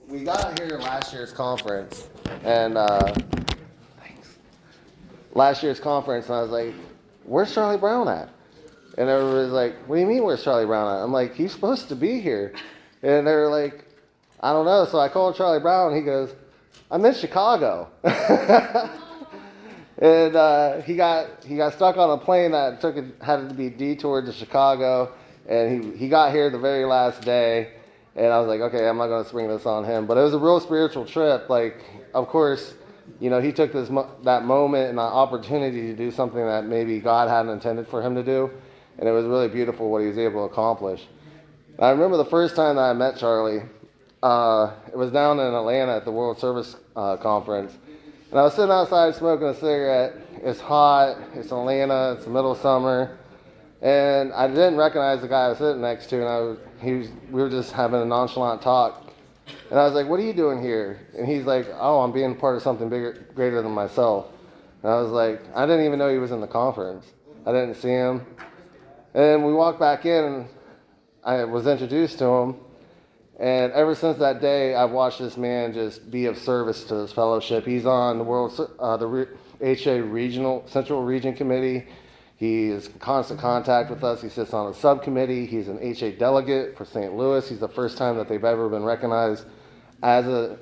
we got here last year's conference, and last year's conference, and I was like, "Where's Charlie Brown at?" And everybody's like, "What do you mean, where's Charlie Brown at?" I'm like, "He's supposed to be here," and they were like, "I don't know." So I called Charlie Brown, and he goes, "I'm in Chicago." And he got stuck on a plane that had to be detoured to Chicago, and he got here the very last day, and I was like, okay, I'm not going to spring this on him. But it was a real spiritual trip. Like, of course, he took that moment and that opportunity to do something that maybe God hadn't intended for him to do, and it was really beautiful what he was able to accomplish. I remember the first time that I met Charlie. It was down in Atlanta at the World Service Conference. And I was sitting outside smoking a cigarette. It's hot. It's Atlanta. It's the middle of summer. And I didn't recognize the guy I was sitting next to. And we were just having a nonchalant talk. And I was like, "What are you doing here?" And he's like, "Oh, I'm being part of something greater than myself." And I was like, I didn't even know he was in the conference. I didn't see him. And we walked back in, and I was introduced to him. And ever since that day, I've watched this man just be of service to this fellowship. He's on the HA Regional Central Region Committee. He is in constant contact with us. He sits on a subcommittee. He's an HA delegate for St. Louis. He's the first time that they've ever been recognized as a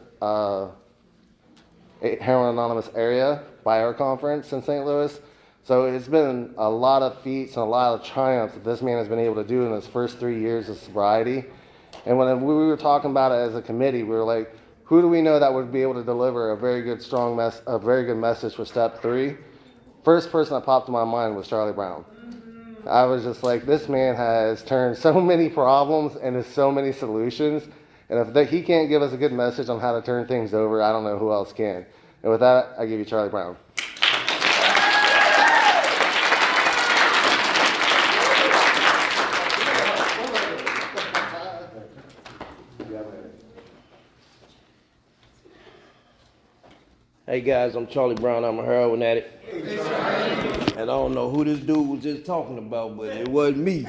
Heroin Anonymous area by our conference in St. Louis. So it's been a lot of feats and a lot of triumphs that this man has been able to do in his first 3 years of sobriety. And when we were talking about it as a committee, we were like, who do we know that would be able to deliver a very good, a very good message for step 3? First person that popped in my mind was Charlie Brown. I was just like, this man has turned so many problems into so many solutions. And if he can't give us a good message on how to turn things over, I don't know who else can. And with that, I give you Charlie Brown. Hey guys, I'm Charlie Brown. I'm a heroin addict. And I don't know who this dude was just talking about, but it wasn't me.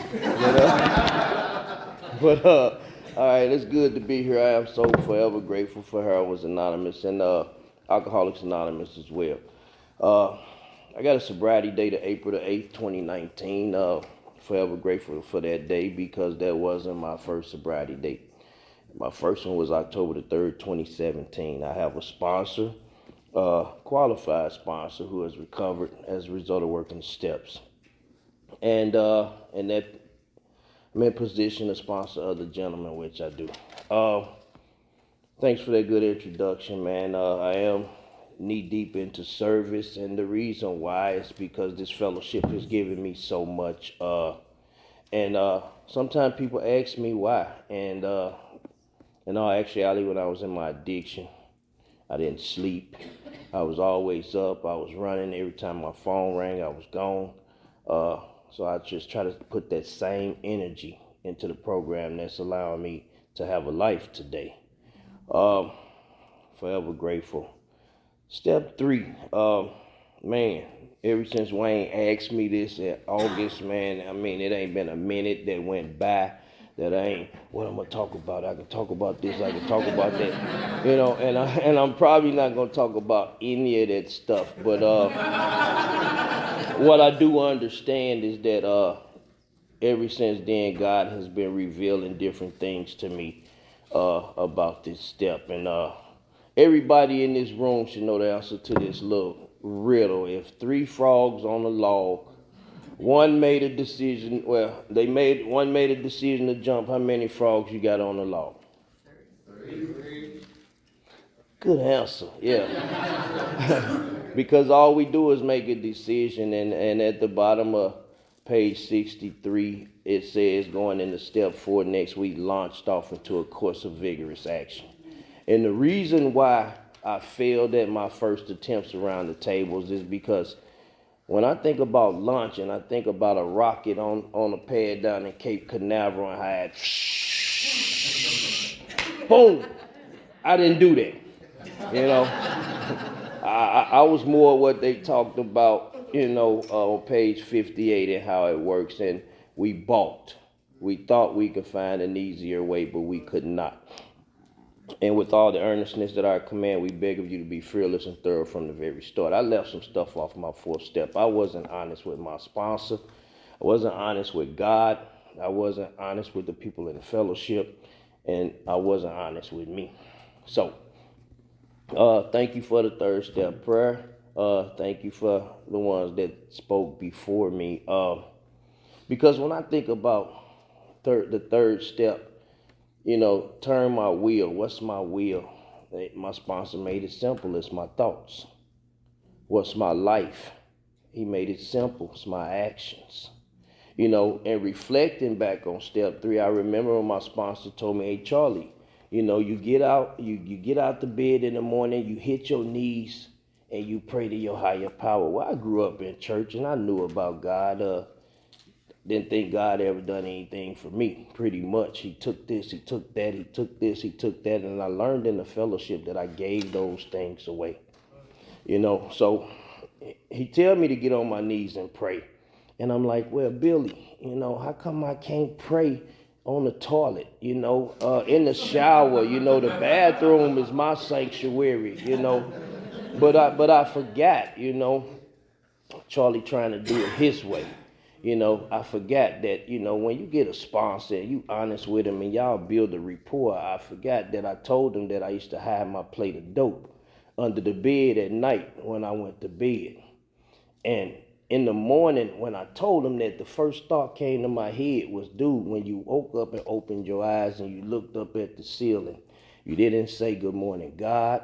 All right, it's good to be here. I am so forever grateful for Heroin Anonymous and Alcoholics Anonymous as well. I got a sobriety date of April the 8th, 2019. Forever grateful for that day because that wasn't my first sobriety date. My first one was October the 3rd, 2017. I have a sponsor. Qualified sponsor who has recovered as a result of working steps. And that I'm in position to sponsor other gentlemen, which I do. Thanks for that good introduction, man. I am knee deep into service, and the reason why is because this fellowship has given me so much. And sometimes people ask me why. And in all actuality, when I was in my addiction, I didn't sleep. I was always up. I was running. Every time my phone rang, I was gone. So I just try to put that same energy into the program that's allowing me to have a life today. Forever grateful. Step 3. Man, ever since Wayne asked me this in August, man, I mean, it ain't been a minute that went by that I ain't, what I'm gonna talk about. I can talk about this, I can talk about that, and I'm probably not gonna talk about any of that stuff, but what I do understand is that ever since then, God has been revealing different things to me about this step, and everybody in this room should know the answer to this little riddle. If 3 frogs on a log, one made a decision to jump. How many frogs you got on the log? 3. Good answer, yeah. Because all we do is make a decision, and at the bottom of page 63, it says going into step 4 next week, launched off into a course of vigorous action. And the reason why I failed at my first attempts around the tables is because when I think about launching, I think about a rocket on a pad down in Cape Canaveral and how it boom. I didn't do that. I was more what they talked about, on page 58 and how it works. And we balked. We thought we could find an easier way, but we could not. And with all the earnestness that I command, we beg of you to be fearless and thorough from the very start. I left some stuff off my fourth step. I wasn't honest with my sponsor. I wasn't honest with God. I wasn't honest with the people in the fellowship. And I wasn't honest with me. So, thank you for the third step prayer. Thank you for the ones that spoke before me. Because when I think about the third step, turn my wheel. What's my wheel? My sponsor made it simple. It's my thoughts. What's my life? He made it simple. It's my actions. And reflecting back on step 3, I remember when my sponsor told me, hey, Charlie, you get out the bed in the morning, you hit your knees, and you pray to your higher power. Well, I grew up in church, and I knew about God. Didn't think God ever done anything for me, pretty much. He took this, he took that, he took this, he took that, and I learned in the fellowship that I gave those things away. So he tell me to get on my knees and pray. And I'm like, well, Billy, how come I can't pray on the toilet, in the shower, the bathroom is my sanctuary, But I forgot, Charlie trying to do it his way. I forgot that, when you get a sponsor and you honest with him and y'all build a rapport, I forgot that I told him that I used to hide my plate of dope under the bed at night when I went to bed. And in the morning, when I told him that, the first thought came to my head was, dude, when you woke up and opened your eyes and you looked up at the ceiling, you didn't say good morning, God.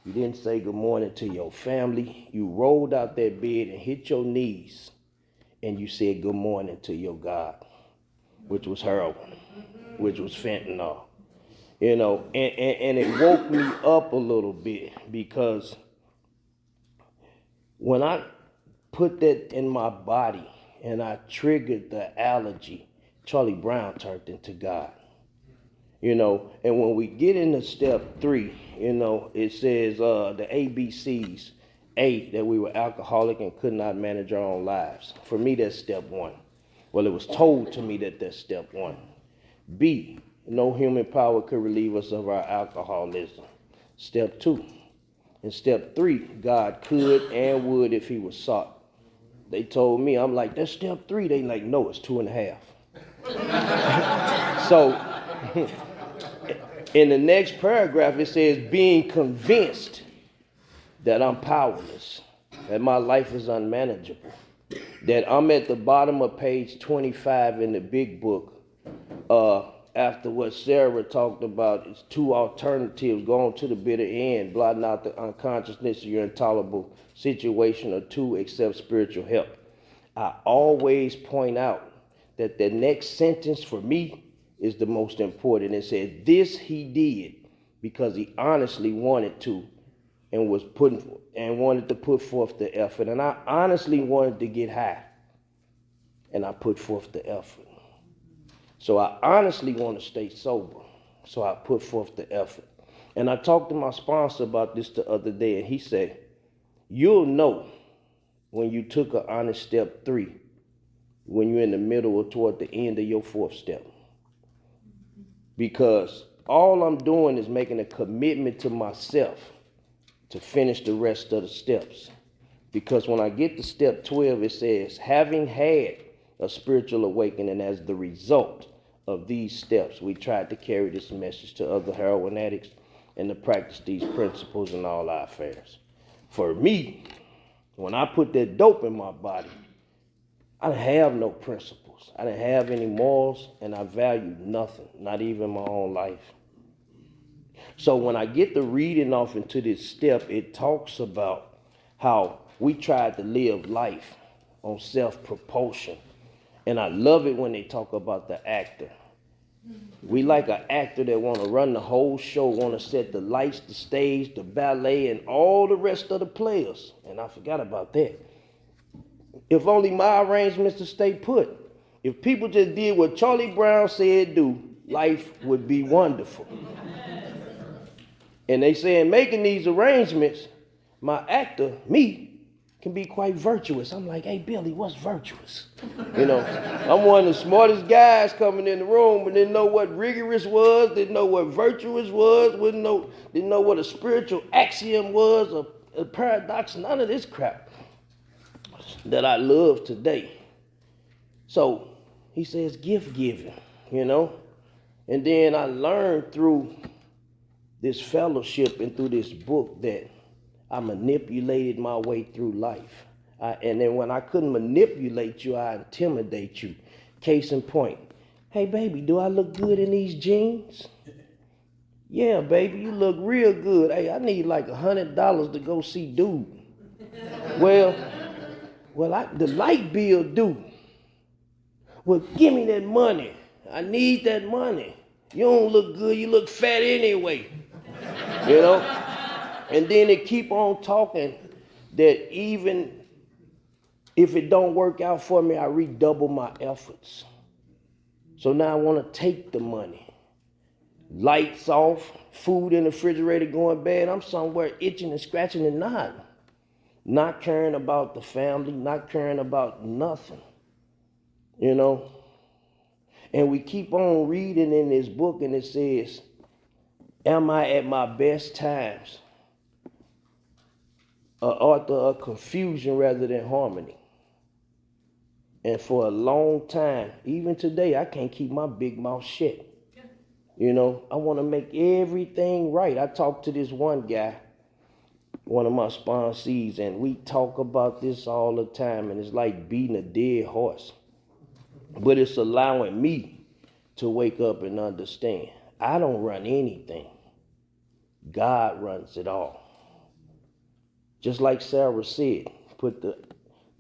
You didn't say good morning to your family. You rolled out that bed and hit your knees and you said good morning to your God, which was heroin, which was fentanyl. And it woke me up a little bit, because when I put that in my body and I triggered the allergy, Charlie Brown turned into God. And when we get into step 3, it says the ABCs. A, that we were alcoholic and could not manage our own lives. For me, that's step 1. Well, it was told to me that that's step 1. B, no human power could relieve us of our alcoholism. Step 2. And step 3, God could and would if he was sought. They told me, I'm like, that's step 3. They like, no, it's 2.5. So, in the next paragraph, it says, being convinced that I'm powerless, that my life is unmanageable, that I'm at the bottom of page 25 in the big book, after what Sarah talked about is 2 alternatives, going to the bitter end, blotting out the unconsciousness of your intolerable situation, or 2, accept spiritual help. I always point out that the next sentence for me is the most important. It said, this he did because he honestly wanted to, and wanted to put forth the effort. And I honestly wanted to get high, and I put forth the effort. So I honestly want to stay sober, so I put forth the effort. And I talked to my sponsor about this the other day, and he said, you'll know when you took an honest step 3, when you're in the middle or toward the end of your 4th step. Because all I'm doing is making a commitment to myself to finish the rest of the steps. Because when I get to step 12, it says, having had a spiritual awakening as the result of these steps, we tried to carry this message to other heroin addicts and to practice these principles in all our affairs. For me, when I put that dope in my body, I didn't have no principles. I didn't have any morals, and I valued nothing, not even my own life. So when I get the reading off into this step, it talks about how we tried to live life on self-propulsion. And I love it when they talk about the actor. We like an actor that want to run the whole show, want to set the lights, the stage, the ballet, and all the rest of the players. And I forgot about that. If only my arrangements to stay put. If people just did what Charlie Brown said do, life would be wonderful. And they saying making these arrangements, my actor, me, can be quite virtuous. I'm like, hey, Billy, what's virtuous? You know, I'm one of the smartest guys coming in the room, but didn't know what rigorous was, didn't know what virtuous was, didn't know what a spiritual axiom was, a paradox, none of this crap that I love today. So he says gift giving, you know. And then I learned through this fellowship and through this book that I manipulated my way through life. And then when I couldn't manipulate you, I intimidate you. Case in point, hey baby, do I look good in these jeans? Yeah, baby, you look real good. Hey, I need like $100 to go see dude. Well, the light bill due. Well, give me that money. I need that money. You don't look good. You look fat anyway. You know? And then they keep on talking that even if it don't work out for me, I redouble my efforts. So now I want to take the money. Lights off, food in the refrigerator going bad. I'm somewhere itching and scratching and nodding. Not caring about the family, not caring about nothing. You know? And we keep on reading in this book and it says, am I at my best times? Author of confusion rather than harmony. And for a long time, even today, I can't keep my big mouth shut. You know, I want to make everything right. I talked to this one guy, one of my sponsees, and we talk about this all the time, and it's like beating a dead horse. But it's allowing me to wake up and understand. I don't run anything. God runs it all. Just like Sarah said, put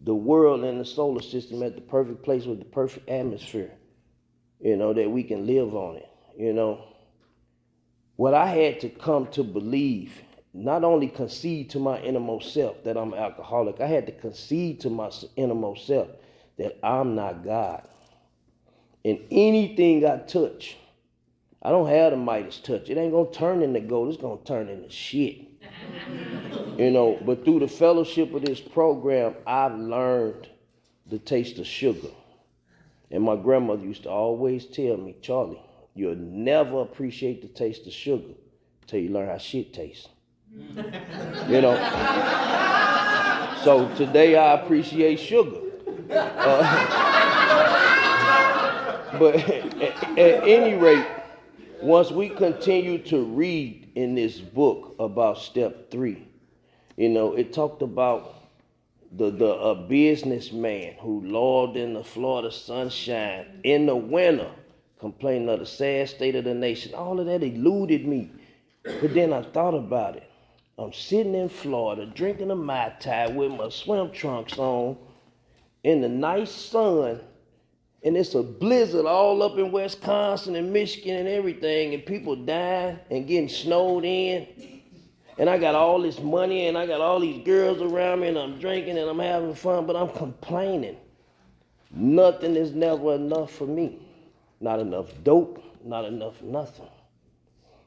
the world and the solar system at the perfect place with the perfect atmosphere, you know, that we can live on it, you know. What I had to come to believe, not only concede to my innermost self that I'm an alcoholic, I had to concede to my innermost self that I'm not God. And anything I touch, I don't have the Midas touch. It ain't going to turn into gold. It's going to turn into shit. You know, but through the fellowship of this program, I've learned the taste of sugar. And my grandmother used to always tell me, Charlie, you'll never appreciate the taste of sugar until you learn how shit tastes. You know? So today I appreciate sugar. But at any rate, once we continue to read in this book about step 3, you know, it talked about a businessman who lolled in the Florida sunshine in the winter, complaining of the sad state of the nation. All of that eluded me. But then I thought about it. I'm sitting in Florida, drinking a Mai Tai with my swim trunks on, in the nice sun, and it's a blizzard all up in Wisconsin and Michigan and everything, and people dying and getting snowed in. And I got all this money and I got all these girls around me and I'm drinking and I'm having fun, but I'm complaining. Nothing is never enough for me. Not enough dope, not enough nothing.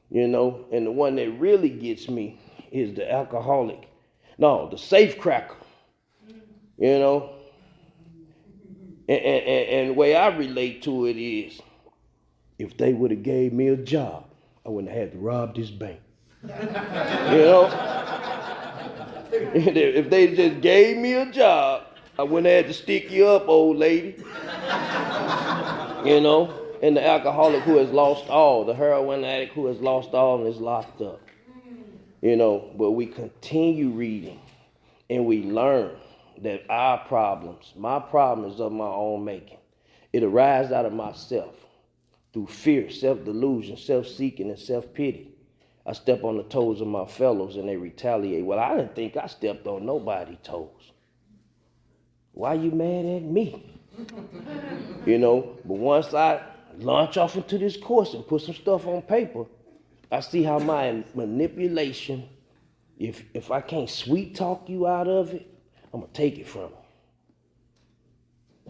You know, and the one that really gets me is the alcoholic. No, the safe cracker. You know. And the way I relate to it is, if they would have gave me a job, I wouldn't have had to rob this bank. You know? If they just gave me a job, I wouldn't have had to stick you up, old lady. You know? And the alcoholic who has lost all, the heroin addict who has lost all and is locked up. You know, but we continue reading and we learn that our problems, my problem is of my own making. It arises out of myself through fear, self-delusion, self-seeking, and self-pity. I step on the toes of my fellows and they retaliate. Well, I didn't think I stepped on nobody's toes. Why you mad at me? You know, but once I launch off into this course and put some stuff on paper, I see how my manipulation, if I can't sweet talk you out of it, I'm going to take it from you.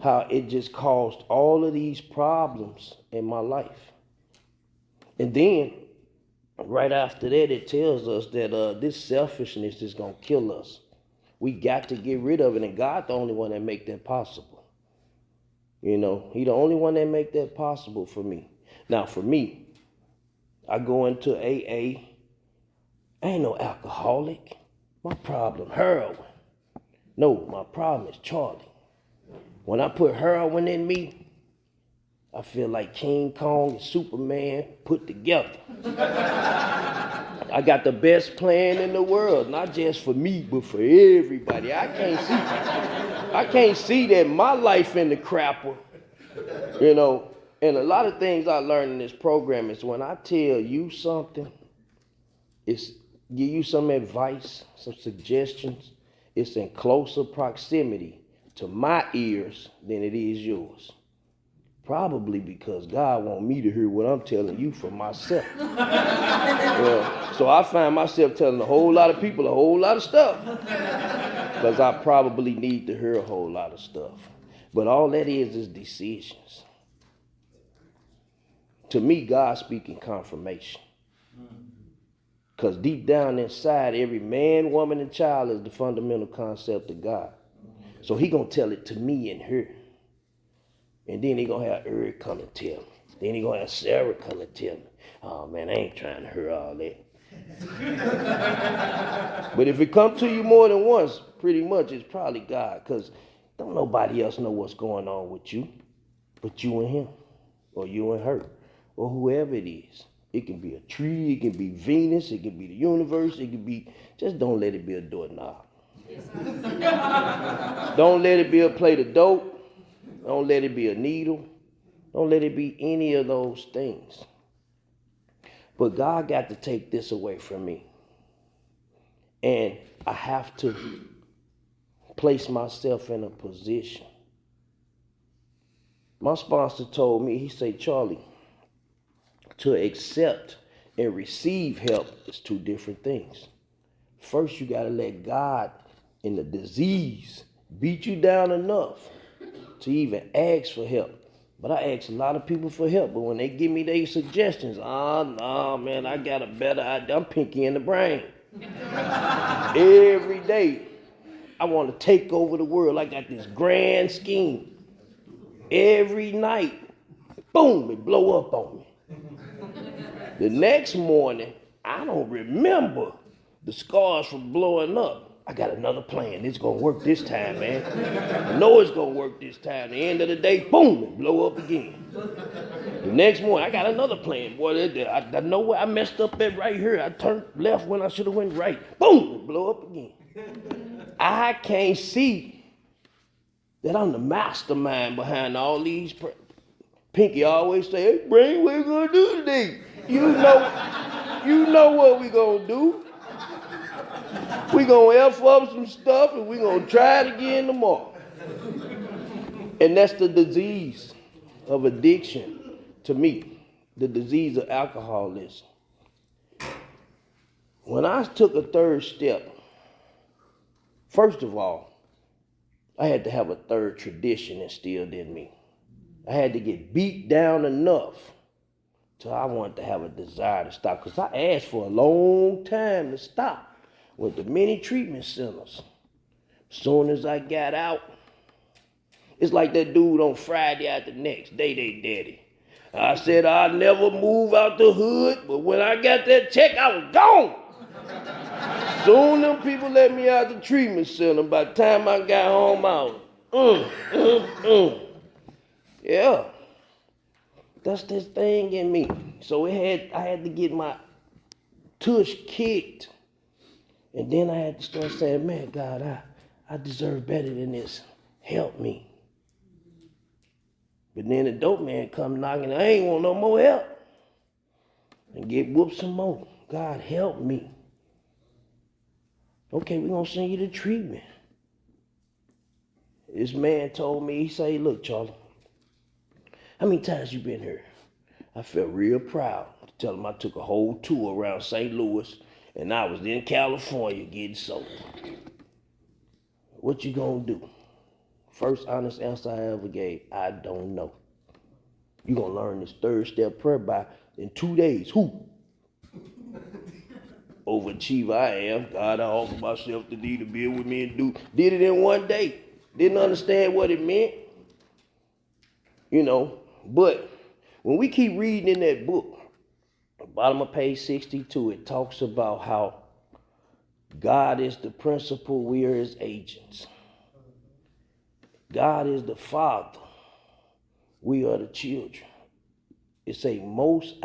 How it just caused all of these problems in my life. And then, right after that, it tells us that this selfishness is going to kill us. We got to get rid of it, and God the only one that make that possible. You know, he the only one that make that possible for me. Now, for me, I go into AA. I ain't no alcoholic. My problem, heroin. No, my problem is Charlie. When I put heroin in me, I feel like King Kong and Superman put together. I got the best plan in the world, not just for me, but for everybody. I can't see that my life in the crapper, you know. And a lot of things I learned in this program is when I tell you something, it's give you some advice, some suggestions, it's in closer proximity to my ears than it is yours. Probably because God want me to hear what I'm telling you for myself. So I find myself telling a whole lot of people a whole lot of stuff because I probably need to hear a whole lot of stuff. But all that is decisions. To me, God speaking confirmation. Because deep down inside, every man, woman, and child is the fundamental concept of God. So he going to tell it to me and her. And then he going to have Eric come and tell me. Then he going to have Sarah come and tell me. Oh, man, I ain't trying to hear all that. But if it come to you more than once, pretty much it's probably God. Because don't nobody else know what's going on with you but you and him. Or you and her. Or whoever it is. It can be a tree. It can be Venus. It can be the universe. It can be... Just don't let it be a doorknob. Don't let it be a plate of dope. Don't let it be a needle. Don't let it be any of those things. But God got to take this away from me. And I have to place myself in a position. My sponsor told me, he said, Charlie, to accept and receive help is two different things. First, you got to let God in the disease beat you down enough to even ask for help. But I ask a lot of people for help, but when they give me their suggestions, no, man, I got a better idea. I'm pinky in the brain. Every day, I want to take over the world. I got this grand scheme. Every night, boom, it blow up on me. The next morning, I don't remember the scars from blowing up. I got another plan. It's going to work this time, man. I know it's going to work this time. The end of the day, boom, it blow up again. The next morning, I got another plan. Boy, I know where I messed up at right here. I turned left when I should have went right. Boom, it blow up again. I can't see that I'm the mastermind behind all these. Pinky always say, hey, Brain, what we going to do today? You know what we going to do. We going to F up some stuff and we going to try it again tomorrow. And that's the disease of addiction to me, the disease of alcoholism. When I took a third step, first of all, I had to have a third tradition instilled in me. I had to get beat down enough till I wanted to have a desire to stop. Because I asked for a long time to stop. Went to many treatment centers. As soon as I got out, it's like that dude on Friday at the next day, they daddy. I said I'd never move out the hood, but when I got that check, I was gone. Soon them people let me out the treatment center. By the time I got home, I was, Yeah. That's this thing in me. So I had to get my tush kicked. And then I had to start saying, man, God, I deserve better than this. Help me. But then the dope man come knocking, I ain't want no more help. And get whooped some more. God, help me. Okay, we're going to send you to treatment. This man told me, he said, look, Charlie, how many times you been here? I felt real proud to tell him I took a whole tour around St. Louis and I was in California getting sober. What you gonna do? First honest answer I ever gave, I don't know. You gonna learn this third step prayer by in 2 days. Who? overachiever I am. God, I offer myself to thee to be with me and did it in one day. Didn't understand what it meant. But when we keep reading in that book, bottom of page 62, it talks about how God is the principal, we are his agents. God is the father, we are the children. It say most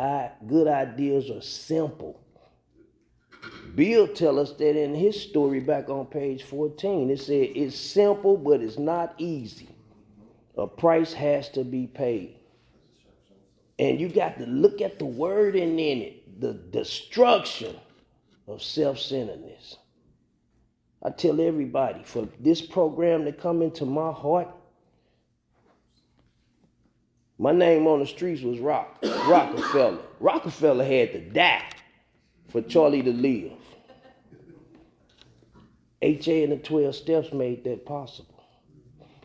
good ideas are simple. Bill tell us that in his story back on page 14. It said it's simple, but it's not easy. A price has to be paid. And you got to look at the wording in it, the destruction of self-centeredness. I tell everybody, for this program to come into my heart, my name on the streets was Rockefeller. Rockefeller had to die for Charlie to live. HA and the 12 steps made that possible.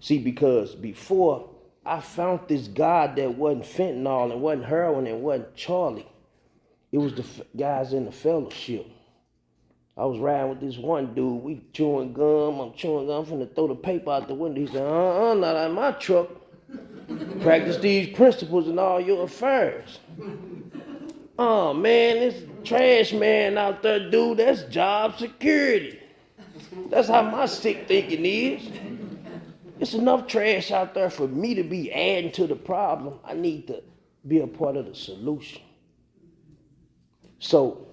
See, because before I found this God that wasn't fentanyl and wasn't heroin and wasn't Charlie, it was the guys in the fellowship. I was riding with this one dude, we chewing gum, I'm finna throw the paper out the window. He said, not out of my truck. Practice these principles in all your affairs. Oh man, this trash man out there, dude, that's job security. That's how my sick thinking is. It's enough trash out there for me to be adding to the problem. I need to be a part of the solution. So,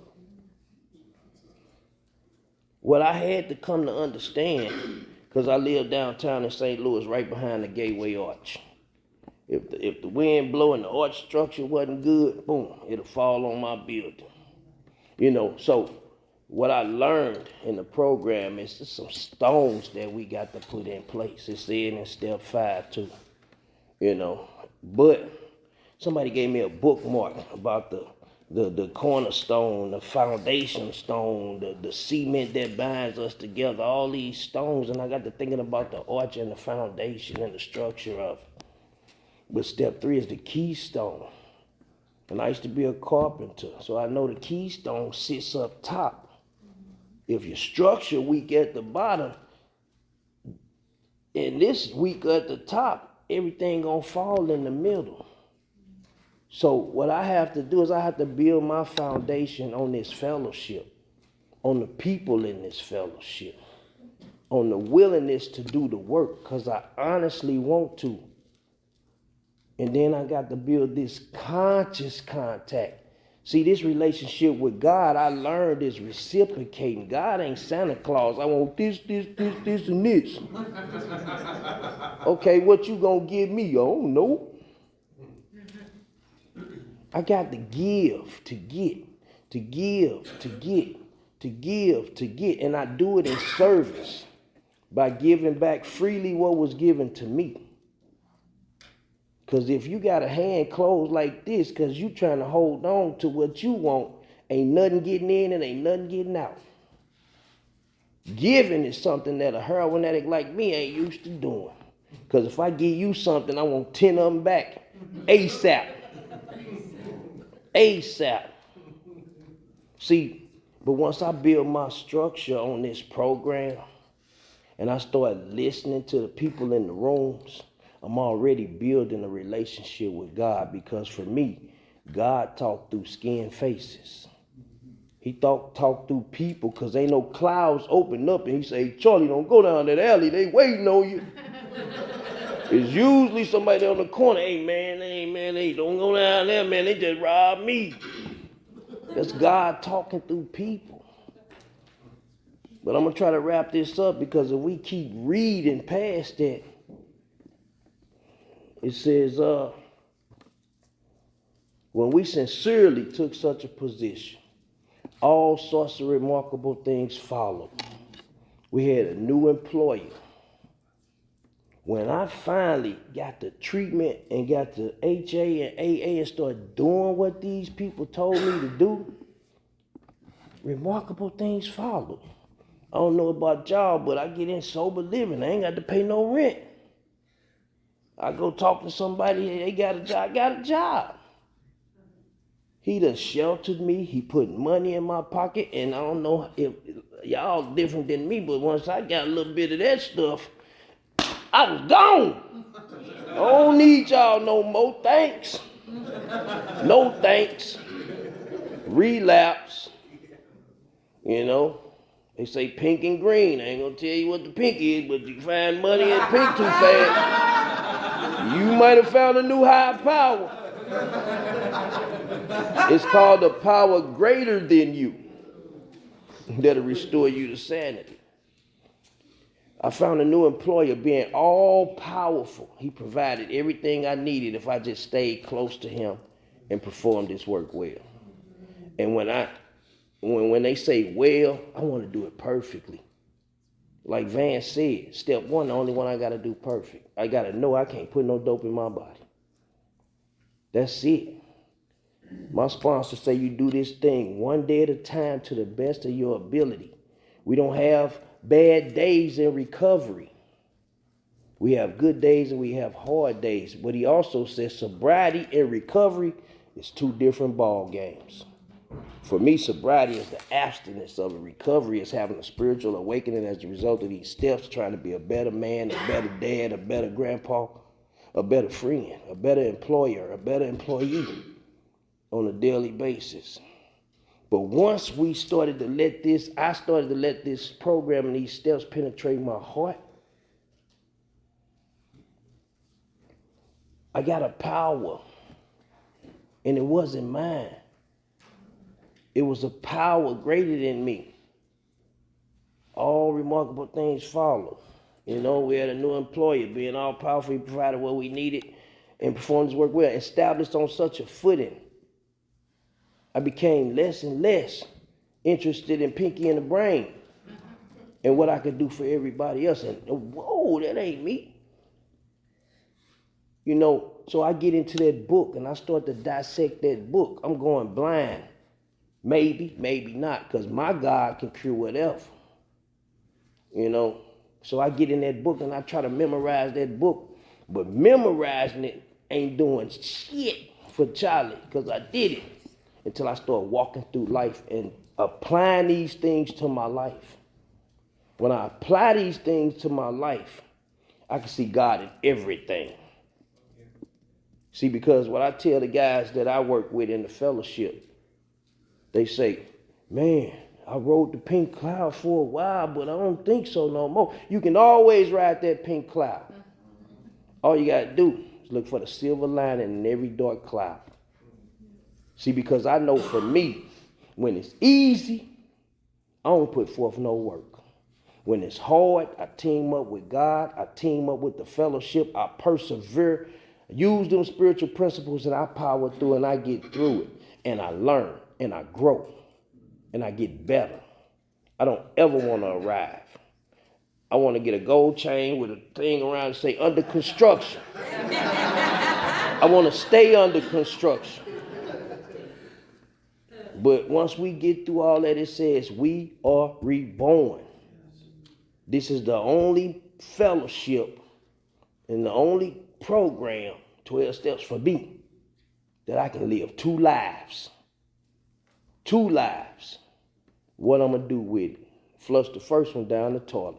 what I had to come to understand, because I live downtown in St. Louis, right behind the Gateway Arch. If the wind blow and the arch structure wasn't good, boom, it'll fall on my building. So what I learned in the program is just some stones that we got to put in place. It's said in step 5 too. But somebody gave me a bookmark about the cornerstone, the foundation stone, the cement that binds us together, all these stones, and I got to thinking about the arch and the foundation and the structure of it. But step 3 is the keystone. And I used to be a carpenter, so I know the keystone sits up top. If your structure weak at the bottom, and this weak at the top, everything gonna fall in the middle. So what I have to do is I have to build my foundation on this fellowship, on the people in this fellowship, on the willingness to do the work, because I honestly want to. And then I got to build this conscious contact. See, this relationship with God, I learned is reciprocating. God ain't Santa Claus. I want this, and this. Okay, what you gonna give me? Oh, no. I got to give, to get, to give, to get, to give, to get. And I do it in service by giving back freely what was given to me. Because if you got a hand closed like this because you trying to hold on to what you want, ain't nothing getting in and ain't nothing getting out. Giving is something that a heroin addict like me ain't used to doing. Because if I give you something, I want 10 of them back. ASAP. ASAP. See, but once I build my structure on this program and I start listening to the people in the rooms, I'm already building a relationship with God, because for me, God talked through skin faces. He talked through people, because ain't no clouds open up and he say, Charlie, don't go down that alley. They waiting on you. It's usually somebody on the corner. Hey, man, hey, don't go down there, man. They just robbed me. That's God talking through people. But I'm going to try to wrap this up, because if we keep reading past that, it says, when we sincerely took such a position, all sorts of remarkable things followed. We had a new employer. When I finally got the treatment and got the HA and AA and started doing what these people told me to do, remarkable things followed. I don't know about y'all, but I get in sober living. I ain't got to pay no rent. I go talk to somebody, they got a job, I got a job. He done sheltered me. He put money in my pocket. And I don't know if y'all different than me, but once I got a little bit of that stuff, I was gone. I don't need y'all no more. Thanks. No thanks. Relapse. You know, they say pink and green. I ain't gonna tell you what the pink is, but you find money in pink too fast, you might have found a new higher power. It's called a power greater than you that'll restore you to sanity. I found a new employer being all powerful. He provided everything I needed if I just stayed close to him and performed this work well. And when they say well, I want to do it perfectly. Like Van said, step one, the only one I got to do perfect. I got to know I can't put no dope in my body. That's it. My sponsor say you do this thing one day at a time to the best of your ability. We don't have bad days in recovery. We have good days and we have hard days. But he also says sobriety and recovery is two different ball games. For me, sobriety is the abstinence of it. Recovery is having a spiritual awakening as a result of these steps, trying to be a better man, a better dad, a better grandpa, a better friend, a better employer, a better employee on a daily basis. But once I started to let this program and these steps penetrate my heart, I got a power, and it wasn't mine. It was a power greater than me. All remarkable things follow. You know, we had a new employer, being all powerful, he provided what we needed and performed his work well, established on such a footing. I became less and less interested in Pinky and the Brain and what I could do for everybody else. And whoa, that ain't me. You know, so I get into that book and I start to dissect that book. I'm going blind. Maybe, maybe not, because my God can cure whatever. You know, so I get in that book and I try to memorize that book. But memorizing it ain't doing shit for Charlie, because I did it until I start walking through life and applying these things to my life. When I apply these things to my life, I can see God in everything. See, because what I tell the guys that I work with in the fellowship, they say, man, I rode the pink cloud for a while, but I don't think so no more. You can always ride that pink cloud. All you got to do is look for the silver lining in every dark cloud. See, because I know for me, when it's easy, I don't put forth no work. When it's hard, I team up with God. I team up with the fellowship. I persevere, use them spiritual principles, and I power through and I get through it. And I learn and I grow and I get better. I don't ever want to arrive. I want to get a gold chain with a thing around and say under construction. I want to stay under construction. But once we get through all that, it says we are reborn. This is the only fellowship and the only program, 12 steps for me, that I can live two lives. Two lives. What I'm going to do with it? Flush the first one down the toilet.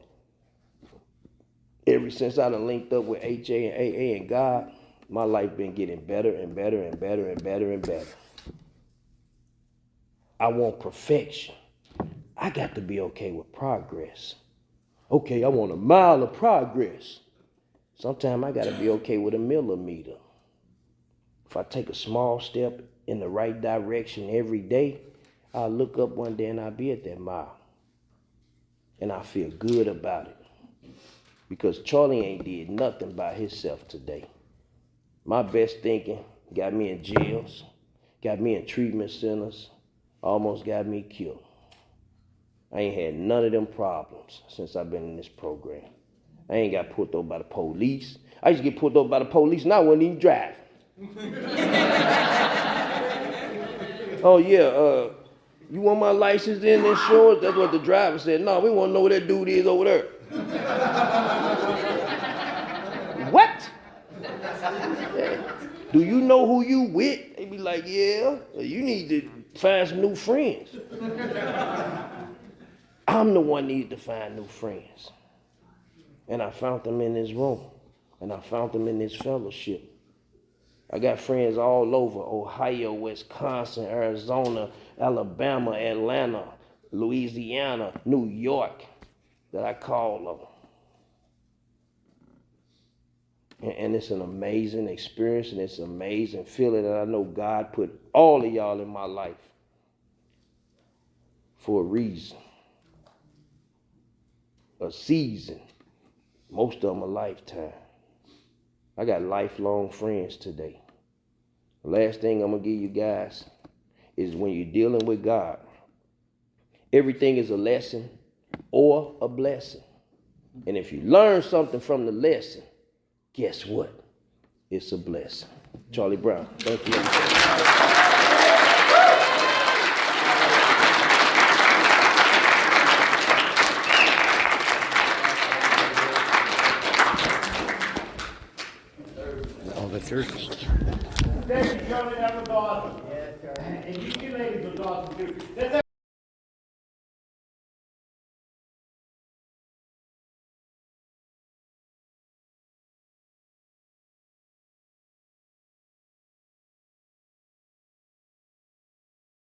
Ever since I done linked up with HA and AA and God, my life been getting better and better and better and better and better. I want perfection. I got to be okay with progress. Okay, I want a mile of progress. Sometimes I got to be okay with a millimeter. If I take a small step in the right direction every day, I'll look up one day and I'll be at that mile. And I feel good about it. Because Charlie ain't did nothing by himself today. My best thinking got me in jails, got me in treatment centers, almost got me killed. I ain't had none of them problems since I've been in this program. I ain't got pulled over by the police. I used to get pulled over by the police and I wasn't even driving. Oh yeah, you want my license and insurance? That's what the driver said. No, we want to know where that dude is over there. What? Yeah. Do you know who you with? They be like, yeah, you need to find some new friends. I'm the one need to find new friends. And I found them in this room. And I found them in this fellowship. I got friends all over Ohio, Wisconsin, Arizona, Alabama, Atlanta, Louisiana, New York that I call them. And it's an amazing experience and it's an amazing feeling that I know God put all of y'all in my life for a reason, a season, most of them a lifetime. I got lifelong friends today. The last thing I'm going to give you guys is when you're dealing with God, everything is a lesson or a blessing. And if you learn something from the lesson, guess what? It's a blessing. Charlie Brown, thank you. All the church. Thank you, Charlie. That was awesome. And you ladies was awesome too.